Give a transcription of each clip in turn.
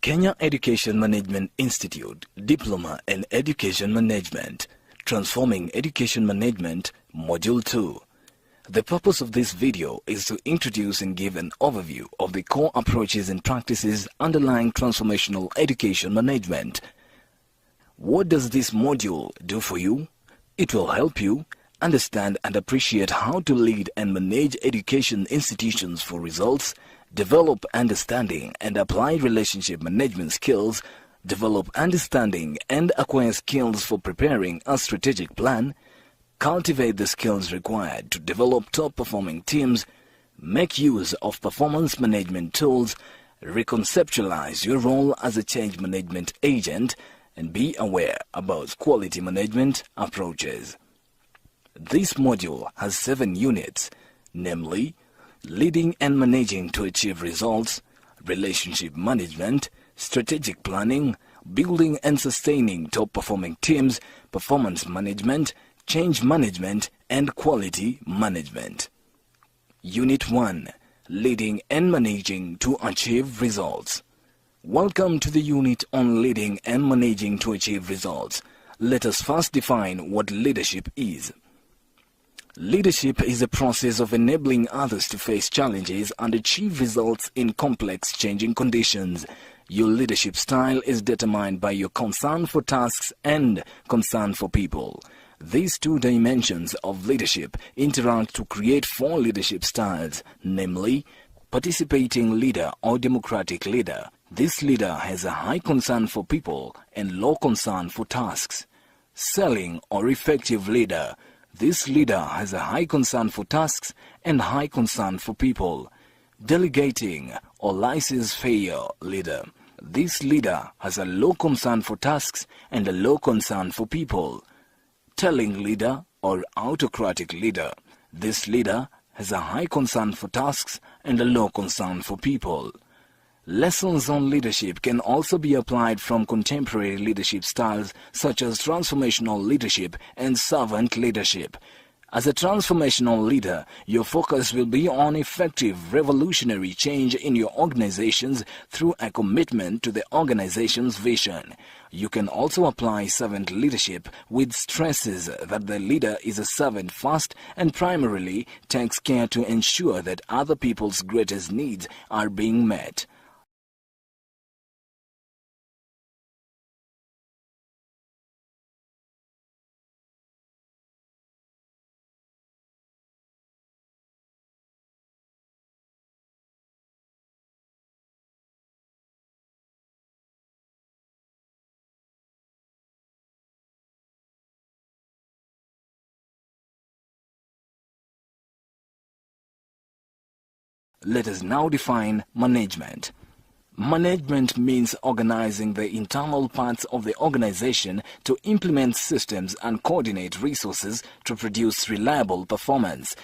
Kenya Education Management Institute, Diploma in Education Management, Transforming Education Management, Module 2. The purpose of this video is to introduce and give an overview of the core approaches and practices underlying transformational education management. What does this module do for you? It will help you understand and appreciate how to lead and manage education institutions for results, develop understanding and apply relationship management skills, develop understanding and acquire skills for preparing a strategic plan, cultivate the skills required to develop top-performing teams, make use of performance management tools, reconceptualize your role as a change management agent, and be aware about quality management approaches. This module has 7 units, namely, leading and managing to achieve results, relationship management, strategic planning, building and sustaining top-performing teams, performance management, change management, and quality management. Unit 1. Leading and managing to achieve results. Welcome to the unit on leading and managing to achieve results. Let us first define what leadership is. Leadership is a process of enabling others to face challenges and achieve results in complex changing conditions. Your leadership style is determined by your concern for tasks and concern for people. These 2 dimensions of leadership interact to create 4 leadership styles, namely, participating leader or democratic leader. This leader has a high concern for people and low concern for tasks. Selling or effective leader. This leader has a high concern for tasks and high concern for people. Delegating or laissez-faire leader. This leader has a low concern for tasks and a low concern for people. Telling leader or autocratic leader. This leader has a high concern for tasks and a low concern for people. Lessons on leadership can also be applied from contemporary leadership styles such as transformational leadership and servant leadership. As a transformational leader, your focus will be on effective revolutionary change in your organizations through a commitment to the organization's vision. You can also apply servant leadership with stresses that the leader is a servant first and primarily takes care to ensure that other people's greatest needs are being met. Let us now define management. Management means organizing the internal parts of the organization to implement systems and coordinate resources to produce reliable performance.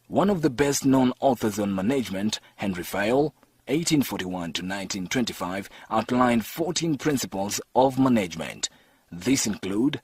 One of the best-known authors on management, Henry Fayol, 1841 to 1925, outlined 14 principles of management. These include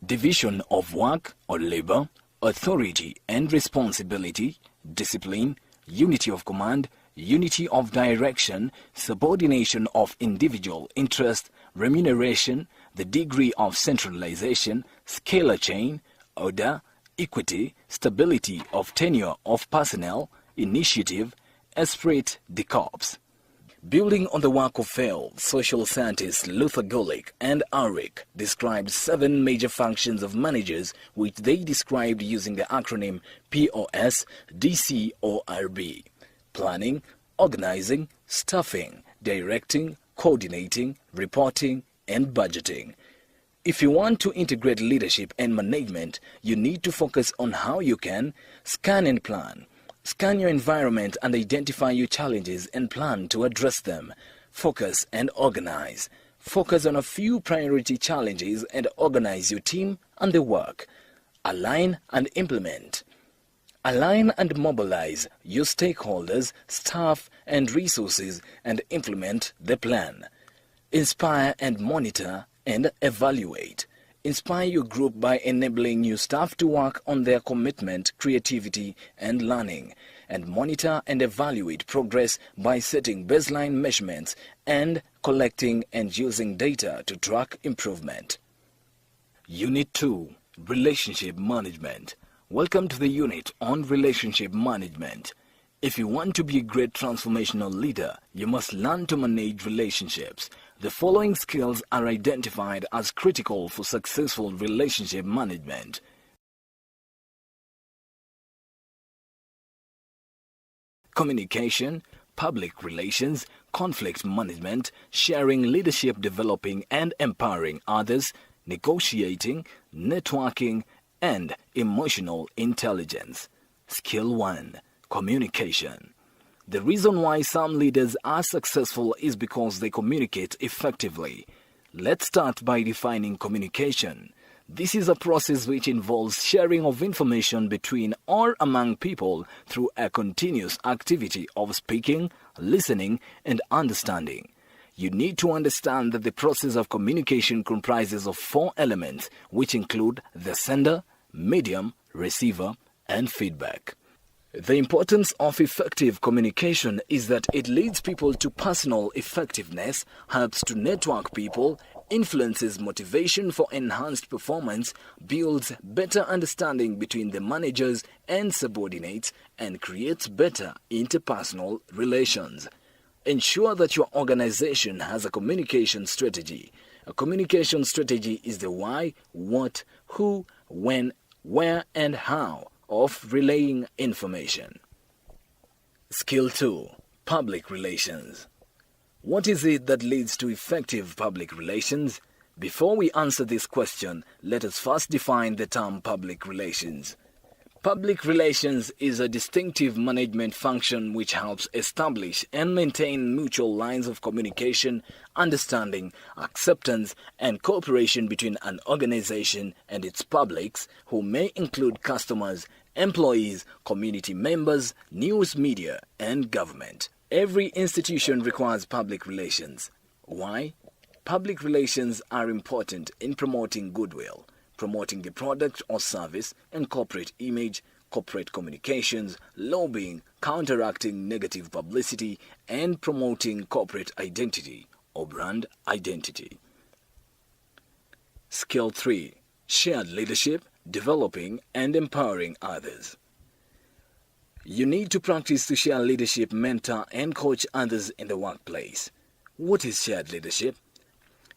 division of work or labor, authority and responsibility, discipline, unity of command, unity of direction, subordination of individual interest, remuneration, the degree of centralization, scalar chain, order, equity, stability of tenure of personnel, initiative, esprit de corps. Building on the work of Fayol, social scientists Luther Gulick and Ulrich described 7 major functions of managers, which they described using the acronym POS, DCORB: planning, organizing, staffing, directing, coordinating, reporting, and budgeting. If you want to integrate leadership and management, you need to focus on how you can scan and plan. Scan your environment and identify your challenges and plan to address them. Focus and organize. Focus on a few priority challenges and organize your team and the work. Align and implement. Align and mobilize your stakeholders, staff, and resources and implement the plan. Inspire and monitor and evaluate. Inspire your group by enabling your staff to work on their commitment, creativity, and learning. and monitor and evaluate progress by setting baseline measurements and collecting and using data to track improvement. Unit 2. Relationship Management. Welcome to the unit on Relationship Management. If you want to be a great transformational leader, you must learn to manage relationships. The following skills are identified as critical for successful relationship management. Communication, public relations, conflict management, sharing leadership, developing and empowering others, negotiating, networking, and emotional intelligence. Skill 1. Communication. The reason why some leaders are successful is because they communicate effectively. Let's start by defining communication. This is a process which involves sharing of information between or among people through a continuous activity of speaking, listening, and understanding. You need to understand that the process of communication comprises of 4 elements, which include the sender, medium, receiver, and feedback. The importance of effective communication is that it leads people to personal effectiveness, helps to network people, influences motivation for enhanced performance, builds better understanding between the managers and subordinates, and creates better interpersonal relations. Ensure that your organization has a communication strategy. A communication strategy is the why, what, who, when, where, and how of relaying information. Skill 2. Public Relations. What is it that leads to effective public relations? Before we answer this question, let us first define the term public relations. Public relations is a distinctive management function which helps establish and maintain mutual lines of communication, understanding, acceptance, and cooperation between an organization and its publics, who may include customers, employees, community members, news media, and government. Every institution requires public relations. Why? Public relations are important in promoting goodwill, promoting the product or service, and corporate image, corporate communications, lobbying, counteracting negative publicity, and promoting corporate identity or brand identity. Skill 3. Shared leadership, developing and empowering others. You need to practice to share leadership, mentor, and coach others in the workplace. What is shared leadership?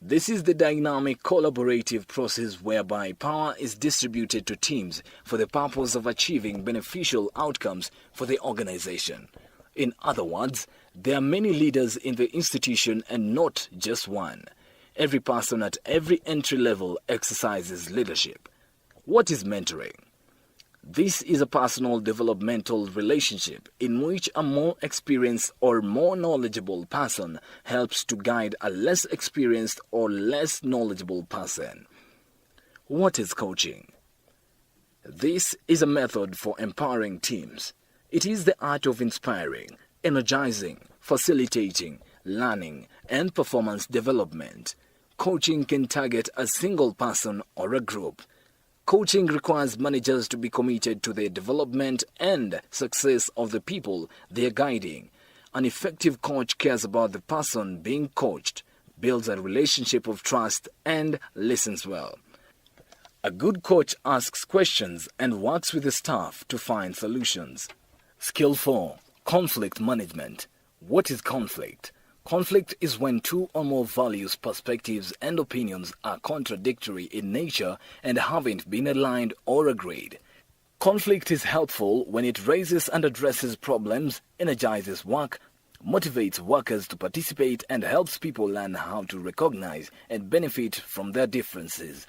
This is the dynamic collaborative process whereby power is distributed to teams for the purpose of achieving beneficial outcomes for the organization. In other words, there are many leaders in the institution and not just one. Every person at every entry level exercises leadership. What is mentoring? This is a personal developmental relationship in which a more experienced or more knowledgeable person helps to guide a less experienced or less knowledgeable person. What is coaching? This is a method for empowering teams. It is the art of inspiring, energizing, facilitating, learning, and performance development. Coaching can target a single person or a group. Coaching requires managers to be committed to the development and success of the people they are guiding. An effective coach cares about the person being coached, builds a relationship of trust, and listens well. A good coach asks questions and works with the staff to find solutions. Skill 4. Conflict Management. What is conflict? Conflict is when 2 or more values, perspectives, and opinions are contradictory in nature and haven't been aligned or agreed. Conflict is helpful when it raises and addresses problems, energizes work, motivates workers to participate, and helps people learn how to recognize and benefit from their differences.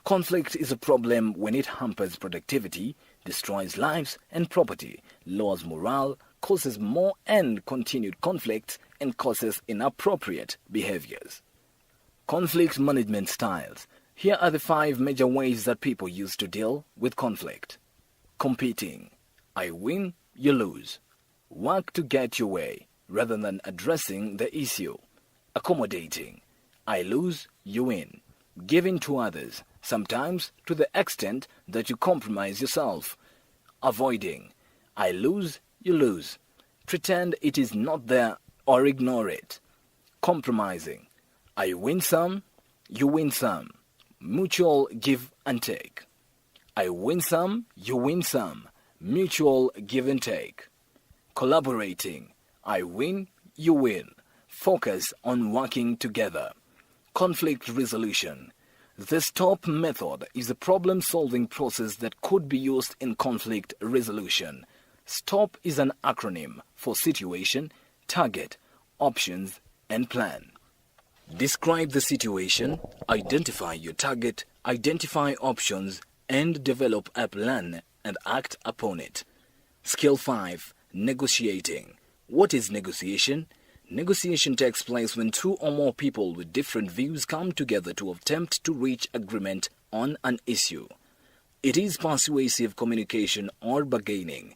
Conflict is a problem when it hampers productivity, destroys lives and property, lowers morale, causes more and continued conflicts, and causes inappropriate behaviors. Conflict management styles. Here are the 5 major ways that people use to deal with conflict. Competing. I win, you lose. Work to get your way rather than addressing the issue. Accommodating. I lose, you win. Giving to others, sometimes to the extent that you compromise yourself. Avoiding. I lose, you lose. Pretend it is not there or ignore it. Compromising. I win some, you win some. Mutual give and take. I win some, you win some. Mutual give and take. Collaborating. I win, you win. Focus on working together. Conflict resolution. The STOP method is a problem-solving process that could be used in conflict resolution. STOP is an acronym for situation, target, options, and plan. Describe the situation, identify your target, identify options, and develop a plan and act upon it. Skill 5. Negotiating. What is negotiation? Negotiation takes place when two or more people with different views come together to attempt to reach agreement on an issue. It is persuasive communication or bargaining.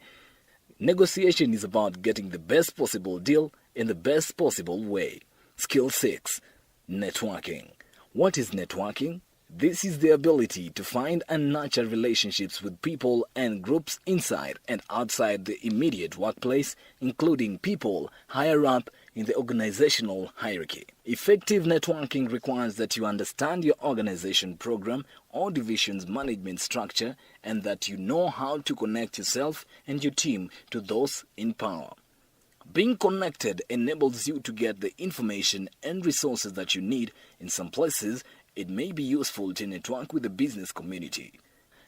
Negotiation is about getting the best possible deal in the best possible way. Skill 6. Networking. What is networking? This is the ability to find and nurture relationships with people and groups inside and outside the immediate workplace, including people higher up in the organizational hierarchy. Effective networking requires that you understand your organization program or division's management structure and that you know how to connect yourself and your team to those in power. Being connected enables you to get the information and resources that you need. In some places, it may be useful to network with the business community.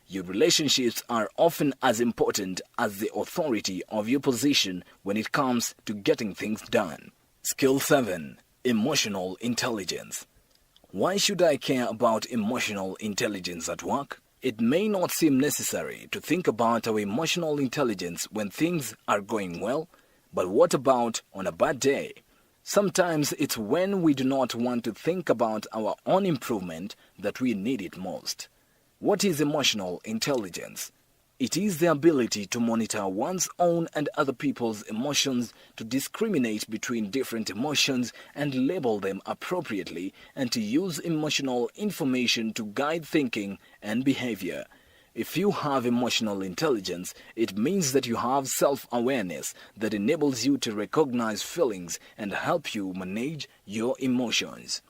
Your relationships are often as important as the authority of your position when it comes to getting things done. Skill 7. Emotional intelligence. Why should I care about emotional intelligence at work? It may not seem necessary to think about our emotional intelligence when things are going well, but what about on a bad day? Sometimes it's when we do not want to think about our own improvement that we need it most. What is emotional intelligence? It is the ability to monitor one's own and other people's emotions, to discriminate between different emotions and label them appropriately, and to use emotional information to guide thinking and behavior. If you have emotional intelligence, it means that you have self-awareness that enables you to recognize feelings and help you manage your emotions.